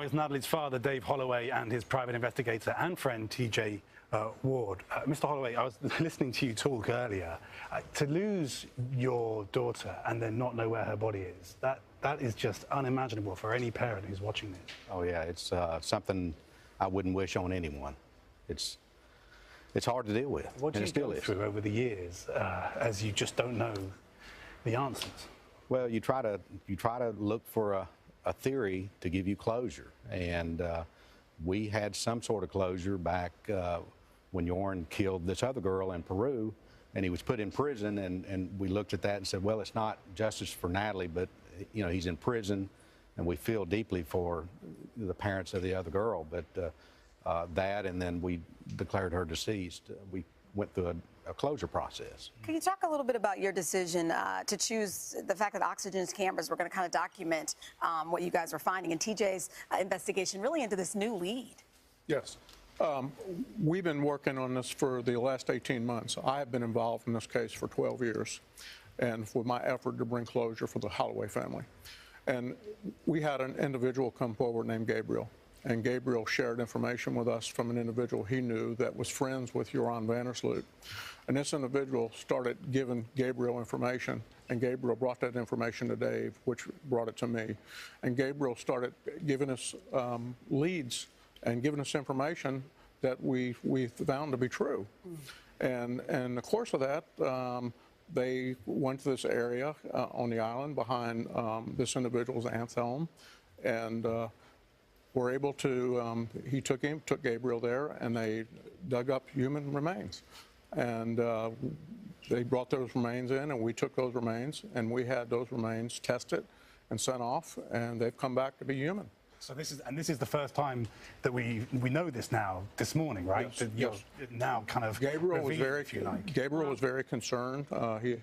It's Natalee's father, Dave Holloway, and his private investigator and friend, TJ Ward. Mr. Holloway, I was listening to you talk earlier. To lose your daughter and then not know where her body is, that is just unimaginable for any parent who's watching this. Oh yeah, it's something I wouldn't wish on anyone. It's hard to deal with. What do you go through over the years as you just don't know the answers? Well, you try to look for a theory to give you closure, and we had some sort of closure back when Jorn killed this other girl in Peru, and he was put in prison, and we looked at that and said, well, it's not justice for Natalee, but you know, he's in prison, and we feel deeply for the parents of the other girl, but that, and then we declared her deceased. We went through a closure process. Can you talk a little bit about your decision to choose the fact that Oxygen's cameras were going to kind of document what you guys were finding, and TJ's investigation really into this new lead? Yes. We've been working on this for the last 18 months. I have been involved in this case for 12 years, and with my effort to bring closure for the Holloway family. And we had an individual come forward named Gabriel. And Gabriel shared information with us from an individual he knew that was friends with Joran Vandersloot. And this individual started giving Gabriel information, and Gabriel brought that information to Dave, which brought it to me. And Gabriel started giving us leads and giving us information that we found to be true. And in the course of that, they went to this area on the island behind this individual's aunt's home, and were able to, he took Gabriel there, and they dug up human remains. And they brought those remains in, and we took those remains, and we had those remains tested and sent off, and they've come back to be human. So this is the first time that we know this now, this morning, right? Yes, yes. Now kind of Gabriel was very, if you like. Gabriel was very concerned.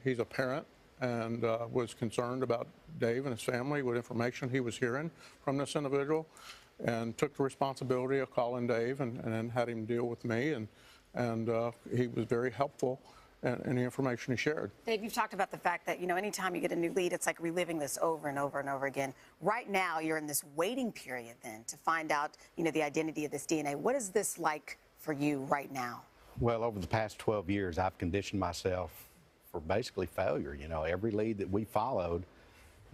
He's a parent, and was concerned about Dave and his family with information he was hearing from this individual, and took the responsibility of calling Dave and then had him deal with me, and he was very helpful in the information he shared. Dave, you've talked about the fact that, you know, anytime you get a new lead, it's like reliving this over and over and over again. Right now, you're in this waiting period then to find out, you know, the identity of this DNA. What is this like for you right now? Well, over the past 12 years, I've conditioned myself for basically failure. You know, every lead that we followed,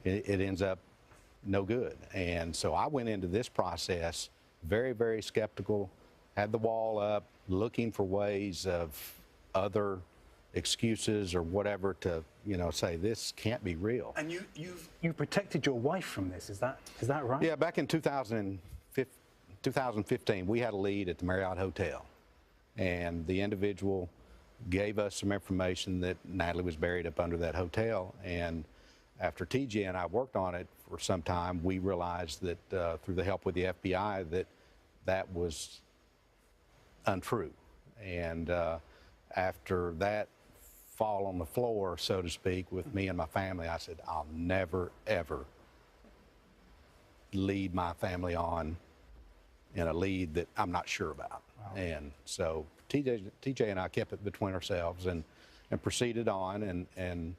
it ends up no good. And so I went into this process very, very skeptical, had the wall up, looking for ways of other excuses or whatever to, you know, say this can't be real. And you protected your wife from this, is that right? Yeah, back in 2015, we had a lead at the Marriott Hotel, and the individual gave us some information that Natalee was buried up under that hotel, and after TJ and I worked on it for some time, we realized that through the help with the FBI that was untrue. And after that fall on the floor, so to speak, with me and my family, I said, I'll never, ever lead my family on in a lead that I'm not sure about. Wow. And so TJ and I kept it between ourselves and proceeded on and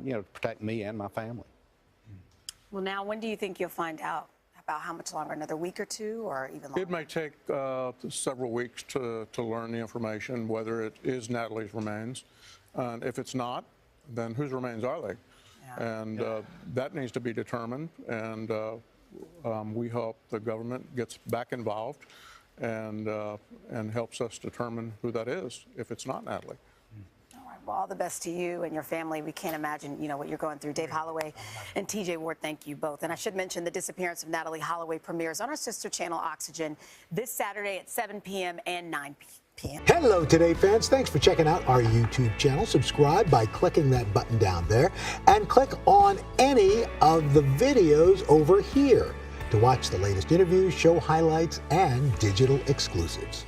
you know, to protect me and my family. Well, now, when do you think you'll find out? About how much longer? Another week or two, or even longer? It may take several weeks to learn the information, whether it is Natalee's remains. And if it's not, then whose remains are they? Yeah. And that needs to be determined. And we hope the government gets back involved and helps us determine who that is if it's not Natalee. Well, all the best to you and your family. We can't imagine, you know, what you're going through. Dave Holloway and TJ Ward, thank you both. And I should mention the disappearance of Natalee Holloway premieres on our sister channel Oxygen this Saturday at 7 p.m. and 9 p.m. Hello, Today fans. Thanks for checking out our YouTube channel. Subscribe by clicking that button down there and click on any of the videos over here to watch the latest interviews, show highlights, and digital exclusives.